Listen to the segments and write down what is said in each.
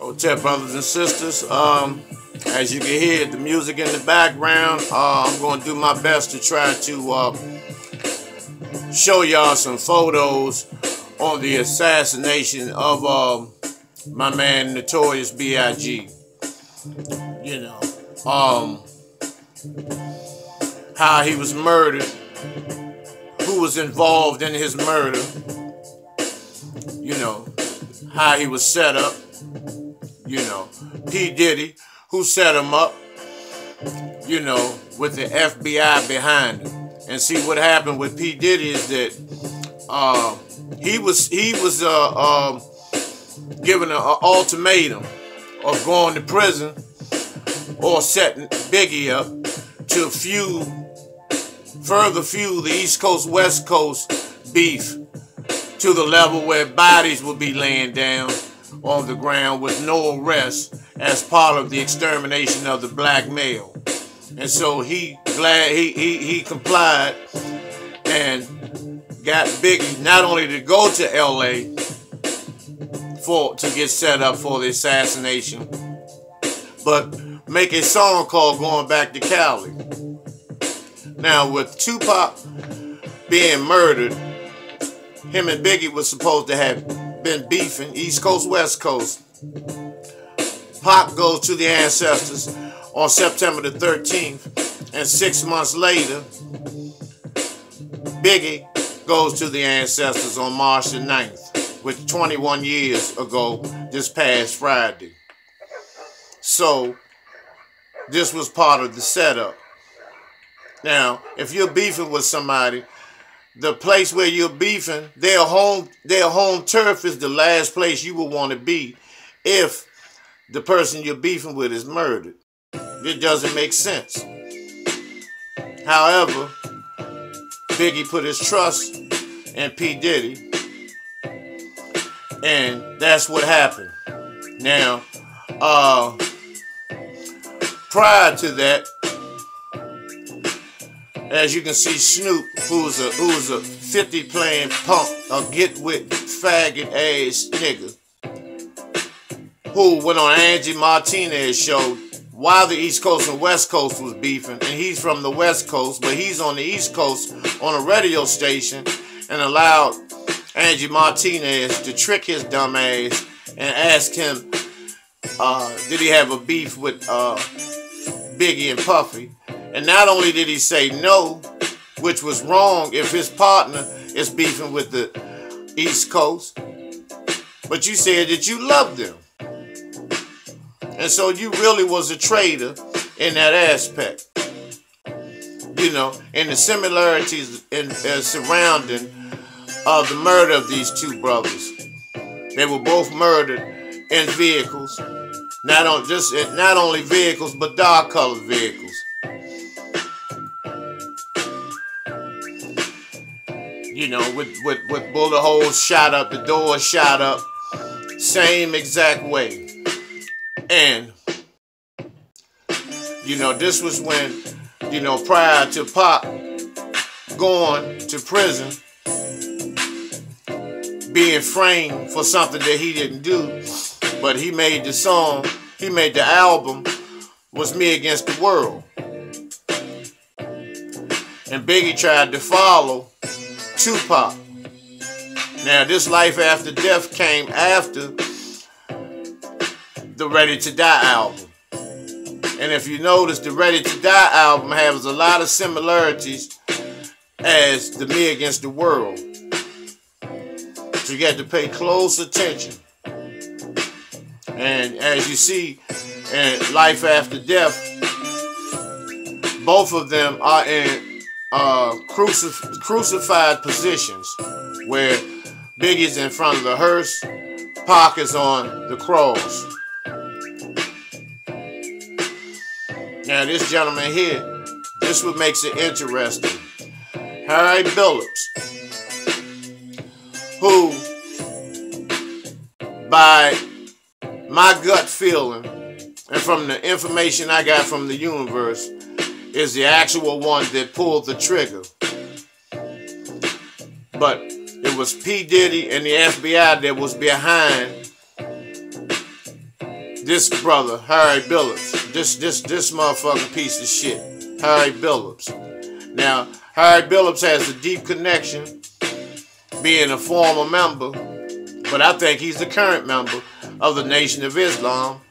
Hotel brothers and sisters, as you can hear the music in the background, I'm going to do my best to try to show y'all some photos on the assassination of my man Notorious B.I.G. You know, how he was murdered, who was involved in his murder, you know, how he was set up, you know, P. Diddy, who set him up, you know, with the FBI behind him. And see what happened with P. Diddy is that he was given an ultimatum of going to prison or setting Biggie up to further fuel the East Coast, West Coast beef to the level where bodies would be laying down on the ground with no arrest as part of the extermination of the black male. And so he complied and got Biggie not only to go to LA to get set up for the assassination, but make a song called Going Back to Cali. Now, with Tupac being murdered, him and Biggie was supposed to have been beefing East Coast, West Coast. Pac goes to the ancestors on September the 13th, and 6 months later, Biggie goes to the ancestors on March the 9th, which 21 years ago, this past Friday. So, this was part of the setup. Now, if you're beefing with somebody, the place where you're beefing, their home turf is the last place you would want to be if the person you're beefing with is murdered. It doesn't make sense. However, Biggie put his trust in P. Diddy, and that's what happened. Now, prior to that, as you can see, Snoop, who's a 50 playing punk, a get with faggot ass nigga, who went on Angie Martinez's show while the East Coast and West Coast was beefing, and he's from the West Coast, but he's on the East Coast on a radio station, and allowed Angie Martinez to trick his dumb ass and ask him, did he have a beef with Biggie and Puffy? And not only did he say no, which was wrong if his partner is beefing with the East Coast, but you said that you loved them. And so you really was a traitor in that aspect. You know, and the similarities surrounding the murder of these two brothers. They were both murdered in vehicles. Not only vehicles, but dark-colored vehicles. You know, with bullet holes shot up, the doors shot up, same exact way. And, you know, this was when, you know, prior to Pac going to prison, being framed for something that he didn't do, but he made the song, he made the album, was Me Against the World. And Biggie tried to follow Tupac. Now, this Life After Death came after the Ready to Die album. And if you notice, the Ready to Die album has a lot of similarities as the Me Against the World. So you got to pay close attention. And as you see in Life After Death, both of them are in crucified positions, where Biggie's in front of the hearse, Pac is on the cross. Now this gentleman here, this what makes it interesting. Harry Billups, who, by my gut feeling, and from the information I got from the universe, is the actual one that pulled the trigger. But it was P. Diddy and the FBI that was behind this brother, Harry Billups, this motherfucking piece of shit, Harry Billups. Now, Harry Billups has a deep connection, being a former member, but I think he's the current member of the Nation of Islam,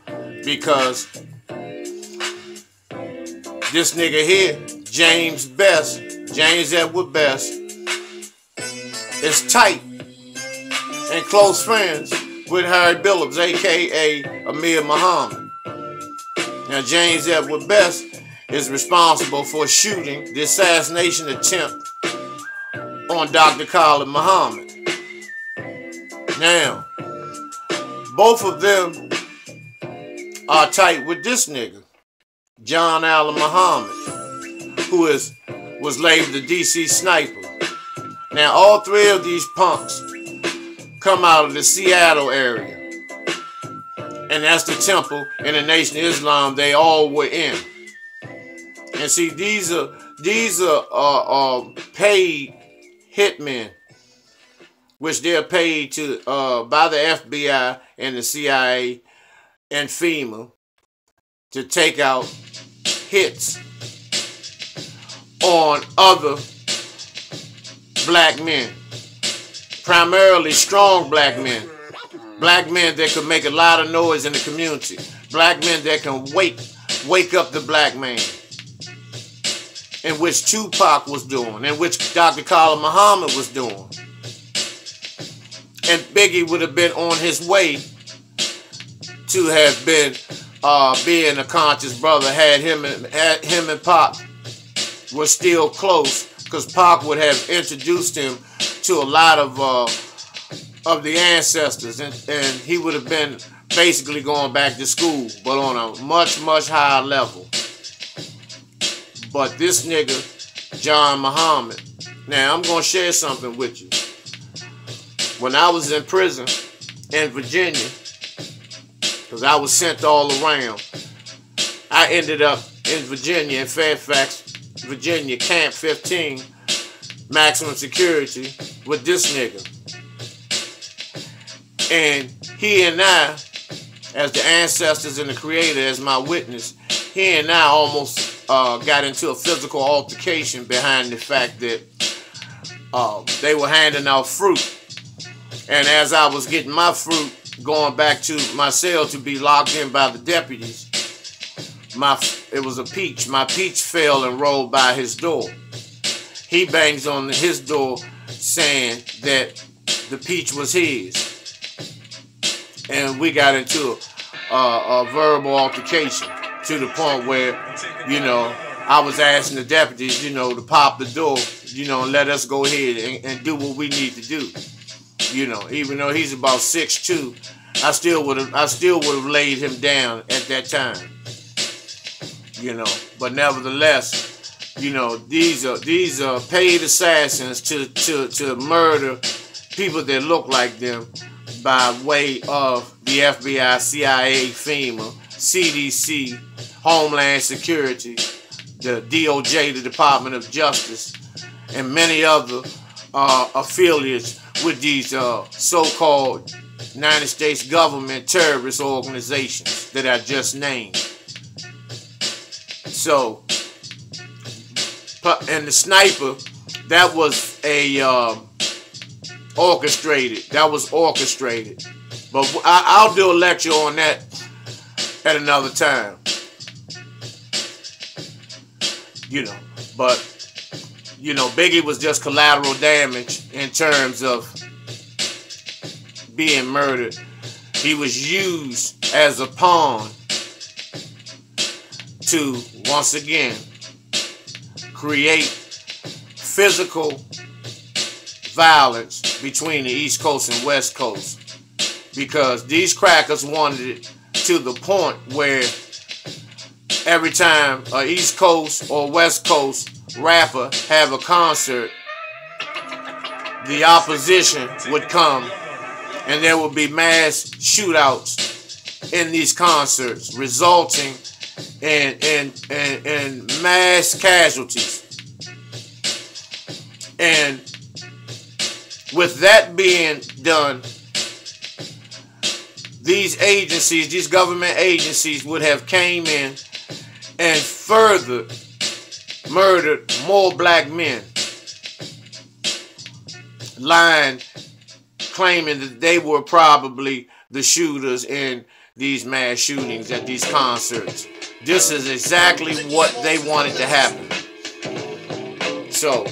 because this nigga here, James Edward Best, is tight and close friends with Harry Billups, aka Amir Muhammad. Now, James Edward Best is responsible for shooting the assassination attempt on Dr. Khalid Muhammad. Now, both of them are tight with this nigga, John Allen Muhammad, who was labeled the DC sniper. Now, all three of these punks come out of the Seattle area, and that's the temple in the Nation of Islam they all were in. And see, these are paid hitmen, which they're paid to by the FBI and the CIA and FEMA to take out hits on other black men, primarily strong black men that can make a lot of noise in the community, black men that can wake up the black man, in which Tupac was doing, in which Dr. Khalid Muhammad was doing. And Biggie would have been on his way to have been being a conscious brother had him and Pac were still close, because Pac would have introduced him to a lot of the ancestors, and he would have been basically going back to school, but on a much, much higher level. But this nigga, John Muhammad, now I'm going to share something with you. When I was in prison in Virginia, because I was sent all around, I ended up in Virginia, in Fairfax, Virginia, Camp 15, maximum security, with this nigga. And he and I, as the ancestors and the creator, as my witness, he and I almost got into a physical altercation behind the fact that they were handing out fruit. And as I was getting my fruit, going back to my cell to be locked in by the deputies, it was a peach. My peach fell and rolled by his door. He bangs on his door saying that the peach was his. And we got into a verbal altercation to the point where, I was asking the deputies, to pop the door, and let us go ahead and do what we need to do. Even though he's about 6'2", I still would have laid him down at that time. But nevertheless, these are paid assassins to murder people that look like them by way of the FBI, CIA, FEMA, CDC, Homeland Security, the DOJ, the Department of Justice, and many other affiliates with these so-called United States government terrorist organizations that I just named. So, and the sniper, that was orchestrated. That was orchestrated. But I'll do a lecture on that at another time. But Biggie was just collateral damage in terms of being murdered. He was used as a pawn to, once again, create physical violence between the East Coast and West Coast, because these crackers wanted it to the point where every time a East Coast or West Coast rapper have a concert, the opposition would come and there would be mass shootouts in these concerts, resulting in mass casualties. And with that being done, these agencies, these government agencies would have came in and further murdered more black men, lying, claiming that they were probably the shooters in these mass shootings at these concerts. This is exactly what they wanted to happen. So,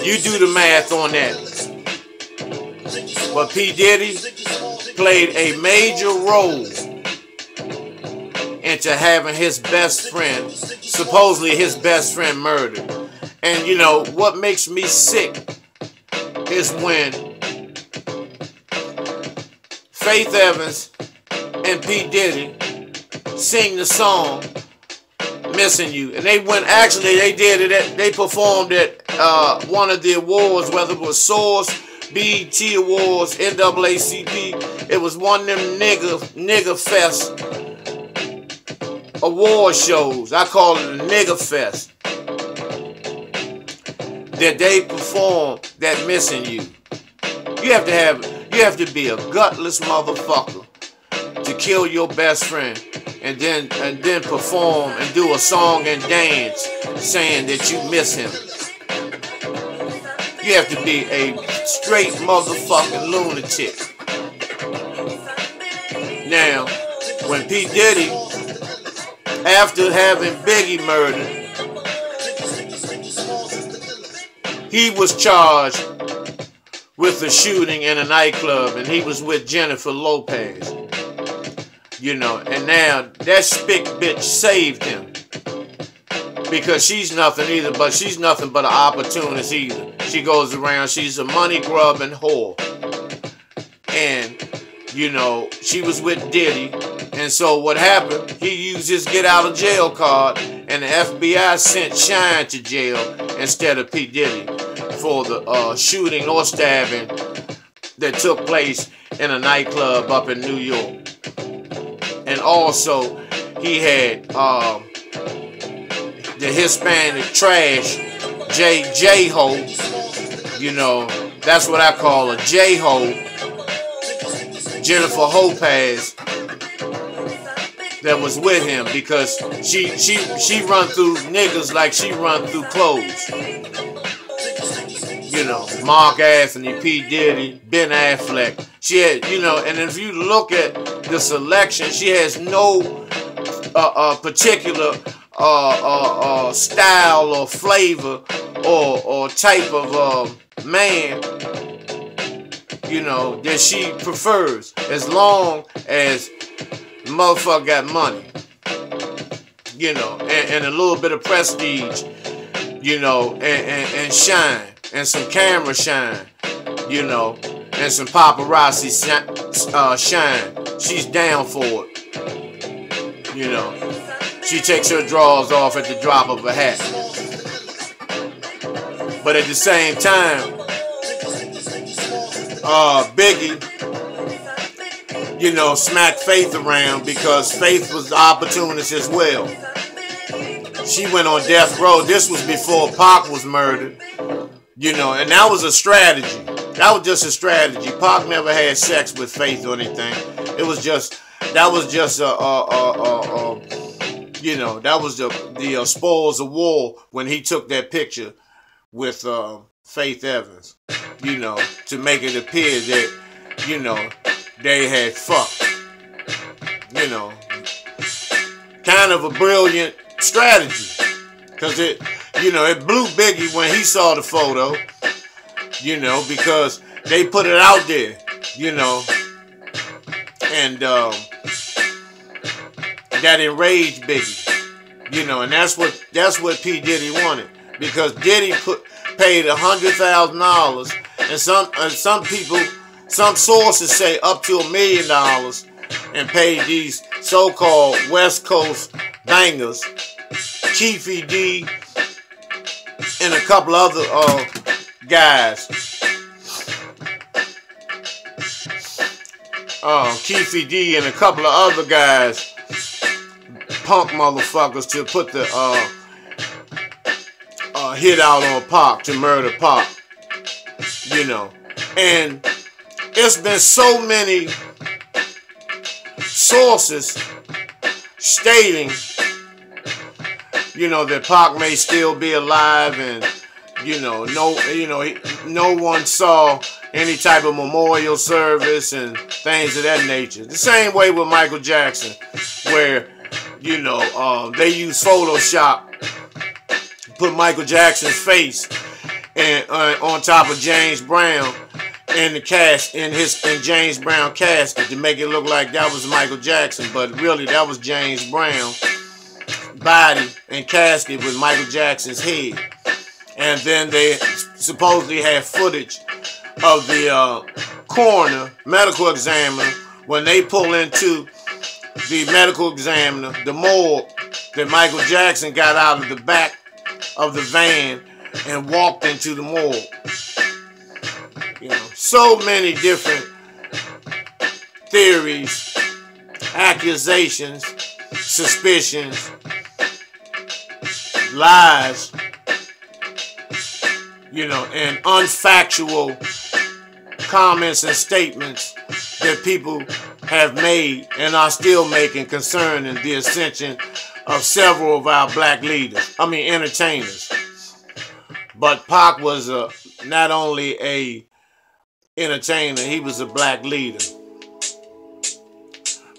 you do the math on that. But P. Diddy played a major role into having his best friend, supposedly his best friend, murdered. And you know, what makes me sick is when Faith Evans and P. Diddy sing the song Missing You. And they went, actually they did it, they performed at one of the awards, whether it was Source, BET Awards, NAACP. It was one of them nigger fest award shows. I call it a nigger fest. That they performed that Missing You. You have to be a gutless motherfucker to kill your best friend and then perform and do a song and dance saying that you miss him. You have to be a straight motherfucking lunatic. Now, when P. Diddy, after having Biggie murdered, he was charged with a shooting in a nightclub, and he was with Jennifer Lopez. You know, and now that spick bitch saved him. Because she's nothing either, but she's nothing but an opportunist either. She goes around, she's a money grubbing whore. And, you know, she was with Diddy. And so what happened, he used his get out of jail card, and the FBI sent Shine to jail instead of P. Diddy for the shooting or stabbing that took place in a nightclub up in New York. And also, he had the Hispanic trash, J-Ho, you know, that's what I call a J-Ho, Jennifer Lopez, that was with him, because she run through niggas like she run through clothes. You know, Mark Anthony, P. Diddy, Ben Affleck. She had, you know, and if you look at the selection, she has no particular style or flavor or type of man, you know, that she prefers, as long as the motherfucker got money, you know, and a little bit of prestige, you know, and shine, and some camera shine, you know, and some paparazzi shine. She's down for it, you know. She takes her drawers off at the drop of a hat. But at the same time, Biggie, you know, smacked Faith around, because Faith was the opportunist as well. She went on death row. This was before Pac was murdered, you know, and that was a strategy. That was just a strategy. Pac never had sex with Faith or anything. It was just, that was just you know, that was the spoils of war when he took that picture with Faith Evans, you know, to make it appear that, you know, they had fucked. You know, kind of a brilliant strategy, because it, you know, it blew Biggie when he saw the photo, you know, because they put it out there, you know, and that enraged Biggie, you know, and that's what P. Diddy wanted, because Diddy paid $100,000, and some people, some sources say up to $1 million, and paid these so-called West Coast bangers, Keefy D, and a couple other guys. Keefy D and a couple of other guys, punk motherfuckers, to put the hit out on Pac, to murder Pac, you know. And it's been so many sources stating, that Pac may still be alive, and no one saw any type of memorial service and things of that nature. The same way with Michael Jackson, where they use Photoshop, put Michael Jackson's face and on top of James Brown in the cast in James Brown casket to make it look like that was Michael Jackson, but really that was James Brown body and casket with Michael Jackson's head. And then they supposedly had footage of the coroner, medical examiner, when they pull into the medical examiner, the morgue, that Michael Jackson got out of the back of the van and walked into the morgue. So many different theories, accusations, suspicions, lies, and unfactual comments and statements that people have made and are still making concerning the ascension of several of our black entertainers. But Pac was not only a entertainer, he was a black leader.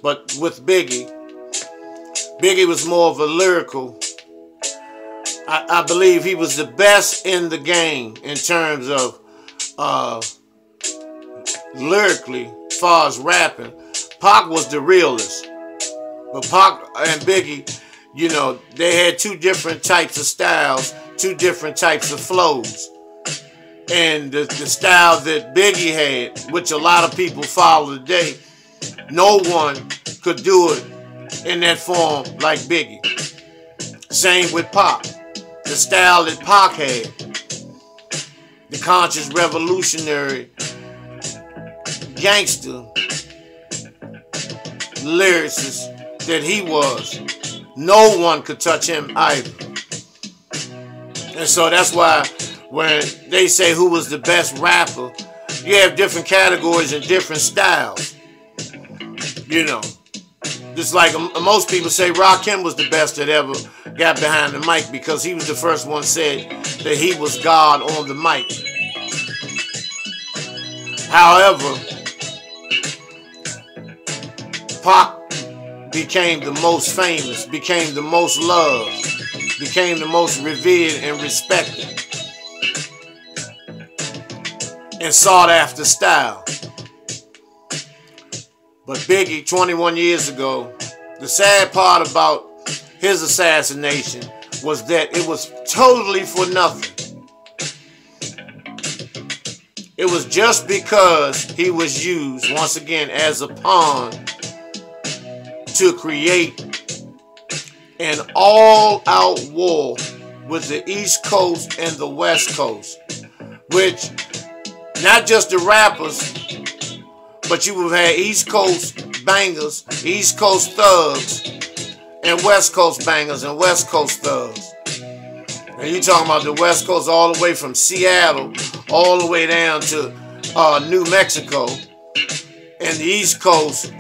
But with Biggie was more of a lyrical. I believe he was the best in the game in terms of lyrically, as far as rapping. Pac was the realest. But Pac and Biggie, they had two different types of styles, two different types of flows. And the style that Biggie had, which a lot of people follow today, no one could do it in that form like Biggie. Same with Pac. The style that Pac had, the conscious revolutionary gangster lyricist that he was, no one could touch him either. And so that's why when they say who was the best rapper, you have different categories and different styles. Just like most people say Rakim was the best that ever got behind the mic because he was the first one said that he was God on the mic. However, Pac became the most famous, became the most loved, became the most revered and respected and sought after style. But Biggie, 21 years ago, the sad part about his assassination was that it was totally for nothing. It was just because he was used, once again, as a pawn to create an all-out war with the East Coast and the West Coast, which not just the rappers, but you would have had East Coast bangers, East Coast thugs, and West Coast bangers and West Coast thugs. And you talking about the West Coast all the way from Seattle, all the way down to New Mexico, and the East Coast,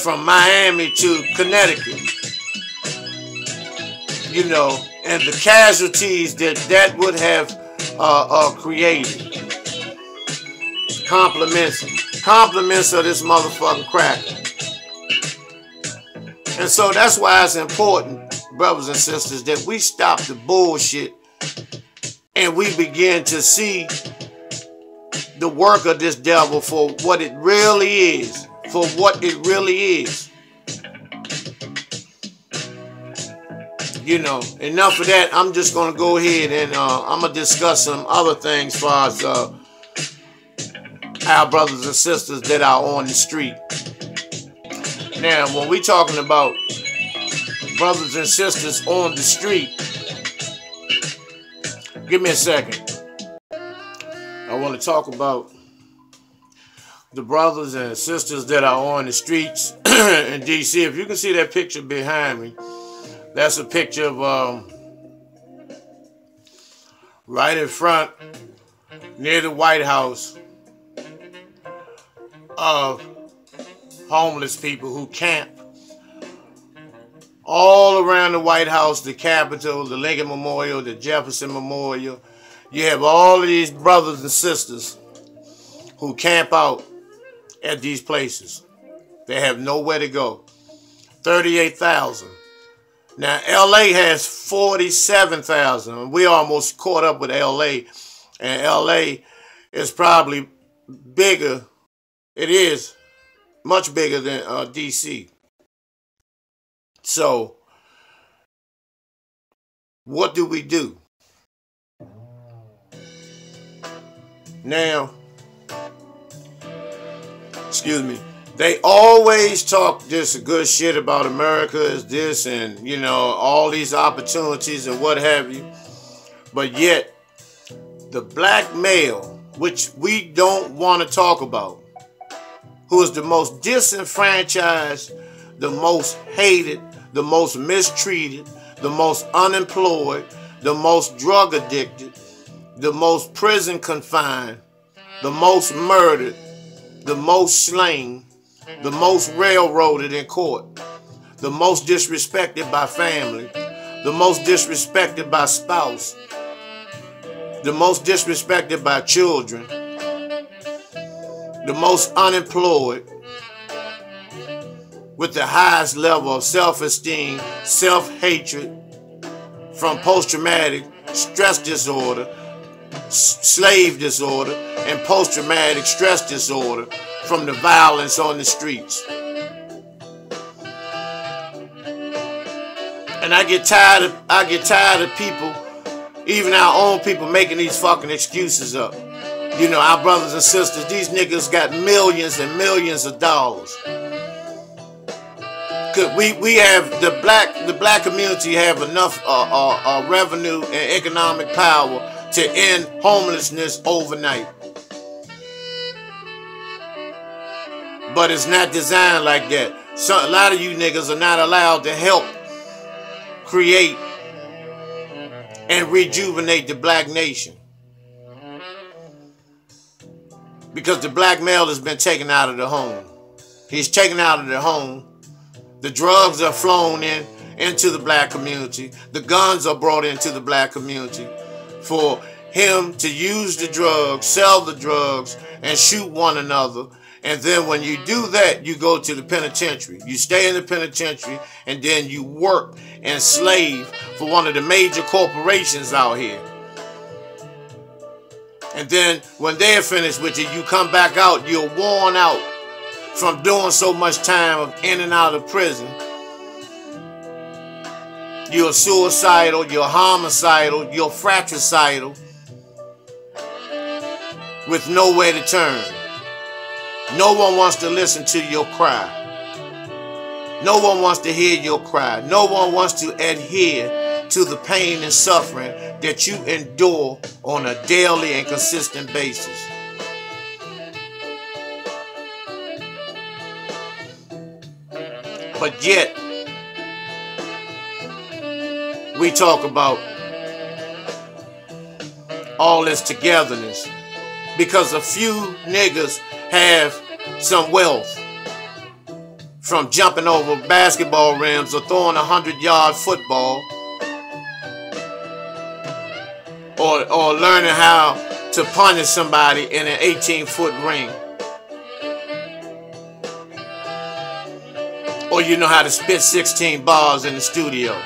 from Miami to Connecticut. And the casualties that would have created. Compliments of this motherfucking cracker. And so that's why it's important, brothers and sisters, that we stop the bullshit and we begin to see the work of this devil for what it really is. For what it really is. Enough of that. I'm just going to go ahead and I'm going to discuss some other things as far as our brothers and sisters that are on the street. Now, when we talking about brothers and sisters on the street, give me a second. I want to talk about the brothers and sisters that are on the streets in D.C. If you can see that picture behind me, that's a picture of right in front near the White House of homeless people who camp all around the White House, the Capitol, the Lincoln Memorial, the Jefferson Memorial. You have all of these brothers and sisters who camp out at these places. They have nowhere to go. 38,000. Now, LA has 47,000. We almost caught up with LA. And LA is probably bigger. It is much bigger than DC. So, what do we do? Now, excuse me, they always talk this good shit about America is this and, you know, all these opportunities and what have you. But yet, the black male, which we don't want to talk about, who is the most disenfranchised, the most hated, the most mistreated, the most unemployed, the most drug addicted, the most prison confined, the most murdered, the most slain, the most railroaded in court, the most disrespected by family, the most disrespected by spouse, the most disrespected by children, the most unemployed, with the highest level of self-esteem, self-hatred, from post-traumatic stress disorder, slave disorder, and post-traumatic stress disorder from the violence on the streets. And I get tired of people, even our own people, making these fucking excuses up. You know, our brothers and sisters, these niggas got millions and millions of dollars. We have the black community have enough revenue and economic power to end homelessness overnight. But it's not designed like that. So a lot of you niggas are not allowed to help create and rejuvenate the black nation. Because the black male has been taken out of the home. He's taken out of the home. The drugs are flown into the black community. The guns are brought into the black community for him to use the drugs, sell the drugs, and shoot one another. And then when you do that, you go to the penitentiary. You stay in the penitentiary, and then you work and slave for one of the major corporations out here. And then when they're finished with you, you come back out, you're worn out from doing so much time in and out of prison. You're suicidal, you're homicidal, you're fratricidal, with nowhere to turn. No one wants to listen to your cry. No one wants to hear your cry. No one wants to adhere to the pain and suffering that you endure on a daily and consistent basis. But yet, we talk about all this togetherness because a few niggas have some wealth from jumping over basketball rims or throwing a 100-yard football or learning how to punish somebody in an 18-foot ring. Or you know how to spit 16 bars in the studio.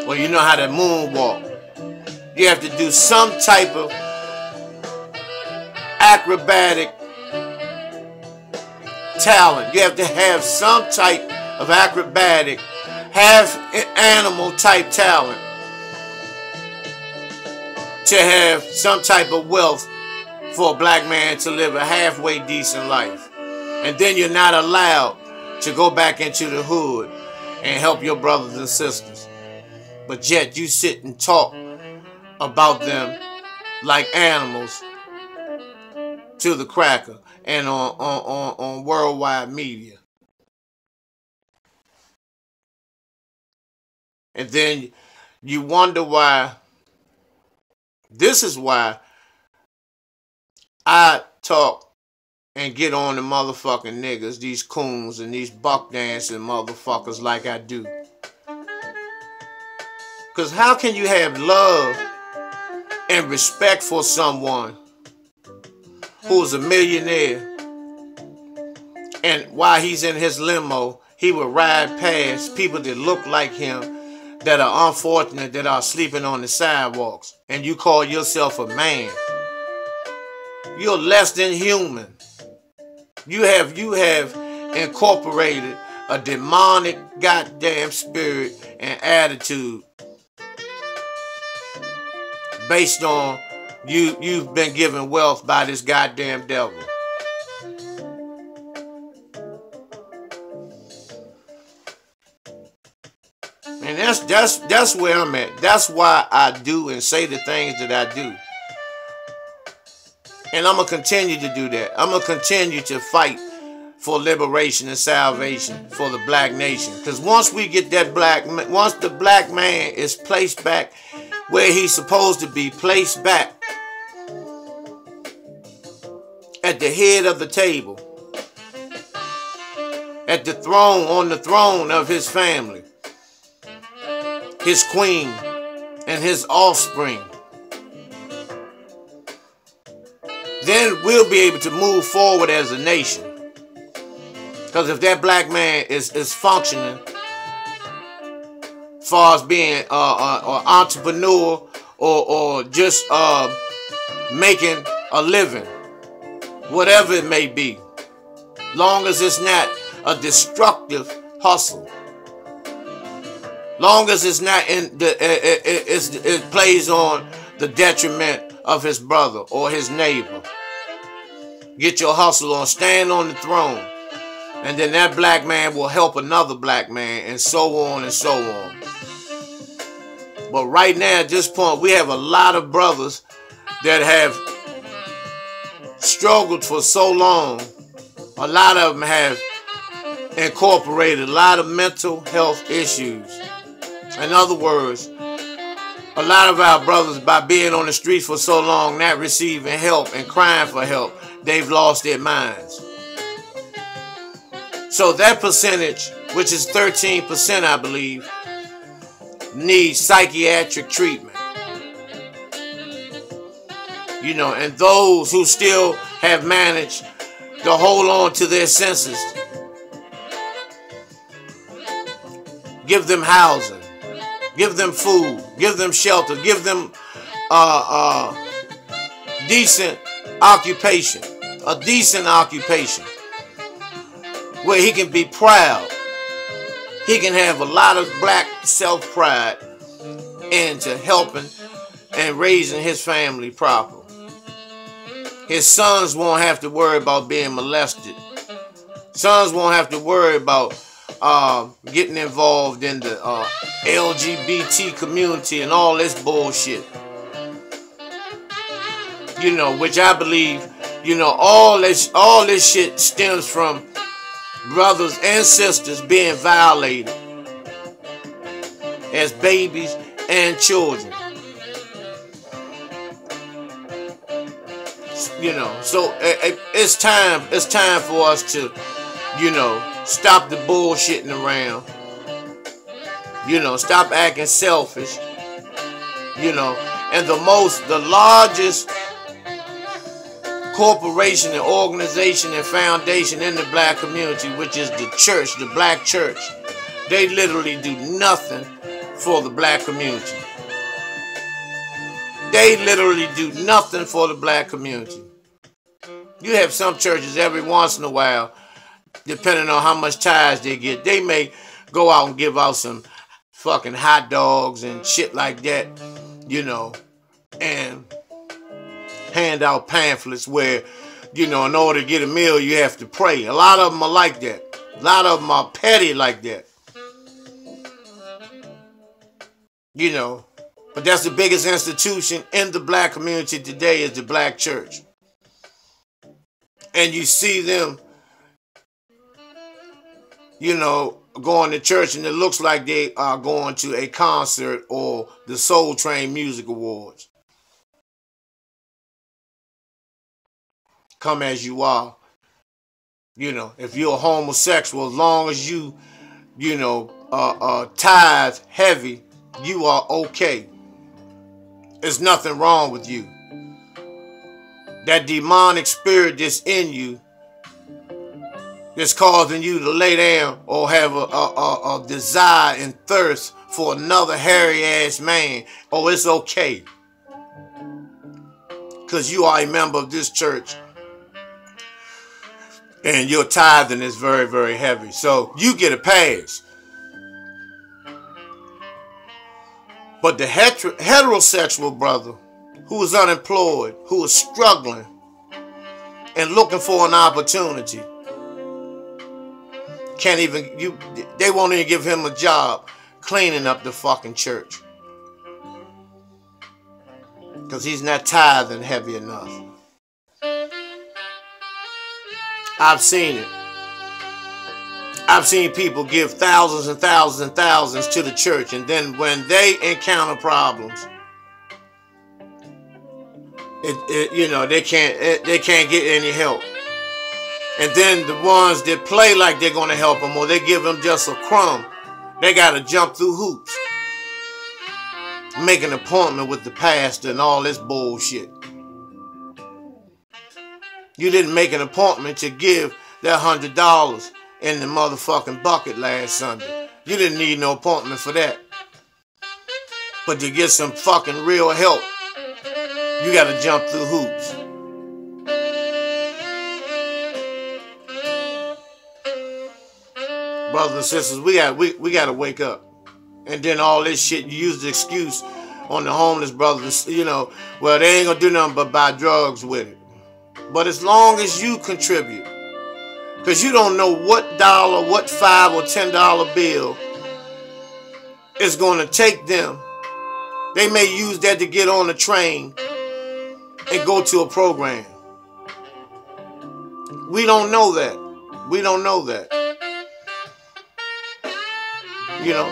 Or you know how to moonwalk. You have to do some type of acrobatic talent. You have to have some type of acrobatic, half animal type talent to have some type of wealth for a black man to live a halfway decent life. And then you're not allowed to go back into the hood and help your brothers and sisters. But yet you sit and talk about them like animals to the cracker and on worldwide media. And then you wonder why. This is why I talk and get on the motherfucking niggas, these coons and these buck dancing motherfuckers like I do. Because how can you have love and respect for someone who's a millionaire, and while he's in his limo, he will ride past people that look like him, that are unfortunate, that are sleeping on the sidewalks, and you call yourself a man? You're less than human. You have incorporated a demonic goddamn spirit and attitude based on you've been given wealth by this goddamn devil. And that's where I'm at. That's why I do and say the things that I do. And I'm going to continue to do that. I'm going to continue to fight for liberation and salvation for the black nation. Because once we get that once the black man is placed back where he's supposed to be, placed back at the head of the table, at the throne, on the throne of his family, his queen, and his offspring, then we'll be able to move forward as a nation. Because if that black man is functioning as far as being an entrepreneur or just making a living, whatever it may be, long as it's not a destructive hustle, long as it's not it plays on the detriment of his brother or his neighbor. Get your hustle on, stand on the throne, and then that black man will help another black man, and so on and so on. But right now, at this point, we have a lot of brothers that have struggled for so long. A lot of them have incorporated a lot of mental health issues. In other words, a lot of our brothers, by being on the streets for so long, not receiving help and crying for help, they've lost their minds. So that percentage, which is 13%, I believe, needs psychiatric treatment. You know, and those who still have managed to hold on to their senses, give them housing, give them food, give them shelter, give them decent occupation, a decent occupation where he can be proud. He can have a lot of black self-pride into helping and raising his family proper. His sons won't have to worry about being molested. Sons won't have to worry about getting involved in the LGBT community and all this bullshit. You know, which I believe, you know, all this shit stems from brothers and sisters being violated as babies and children. You know, so it's time for us to, you know, stop the bullshitting around. You know, stop acting selfish. You know, and the largest corporation and organization and foundation in the black community, which is the church, the black church, they literally do nothing for the black community. They literally do nothing for the black community. You have some churches every once in a while, depending on how much tithes they get, they may go out and give out some fucking hot dogs and shit like that, you know, and hand out pamphlets where, you know, in order to get a meal, you have to pray. A lot of them are like that. A lot of them are petty like that. You know, but that's the biggest institution in the black community today is the black church. And you see them, you know, going to church and it looks like they are going to a concert or the Soul Train Music Awards. Come as you are. You know, if you're a homosexual, as long as you tithe heavy, you are okay. There's nothing wrong with you. That demonic spirit that's in you, that's causing you to lay down or have a desire and thirst for another hairy ass man, oh, it's okay. Because you are a member of this church. And your tithing is very, very heavy. So you get a pass. But the heterosexual brother who is unemployed, who is struggling and looking for an opportunity, they won't even give him a job cleaning up the fucking church. Because he's not tithing heavy enough. I've seen it. I've seen people give thousands and thousands and thousands to the church, and then when they encounter problems, they can't get any help. And then the ones that play like they're gonna help them, or they give them just a crumb, they gotta jump through hoops, make an appointment with the pastor and all this bullshit. You didn't make an appointment to give that $100 in the motherfucking bucket last Sunday. You didn't need no appointment for that. But to get some fucking real help, you gotta jump through hoops. Brothers and sisters, we gotta wake up. And then all this shit, you use the excuse on the homeless brothers, well, they ain't gonna do nothing but buy drugs with it. But as long as you contribute, because you don't know what dollar, what $5 or $10 bill is going to take them. They may use that to get on a train and go to a program. We don't know that. We don't know that.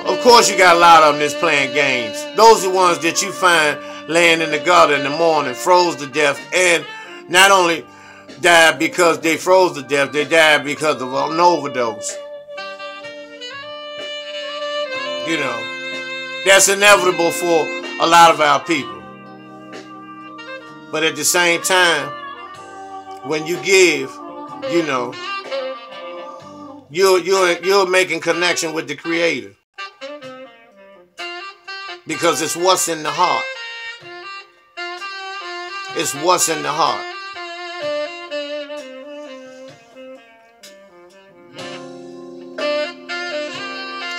Of course you got a lot of them that's playing games. Those are the ones that you find laying in the gutter in the morning, froze to death, and not only died because they froze to death, they died because of an overdose. That's inevitable for a lot of our people. But at the same time, when you give, you're making connection with the Creator. Because it's what's in the heart. It's what's in the heart.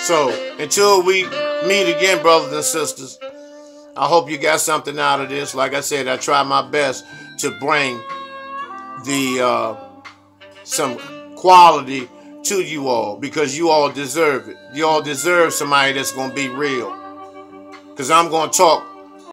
So, until we meet again, brothers and sisters, I hope you got something out of this. Like I said, I try my best to bring some quality to you all, because you all deserve it. You all deserve somebody that's going to be real. Because I'm going to talk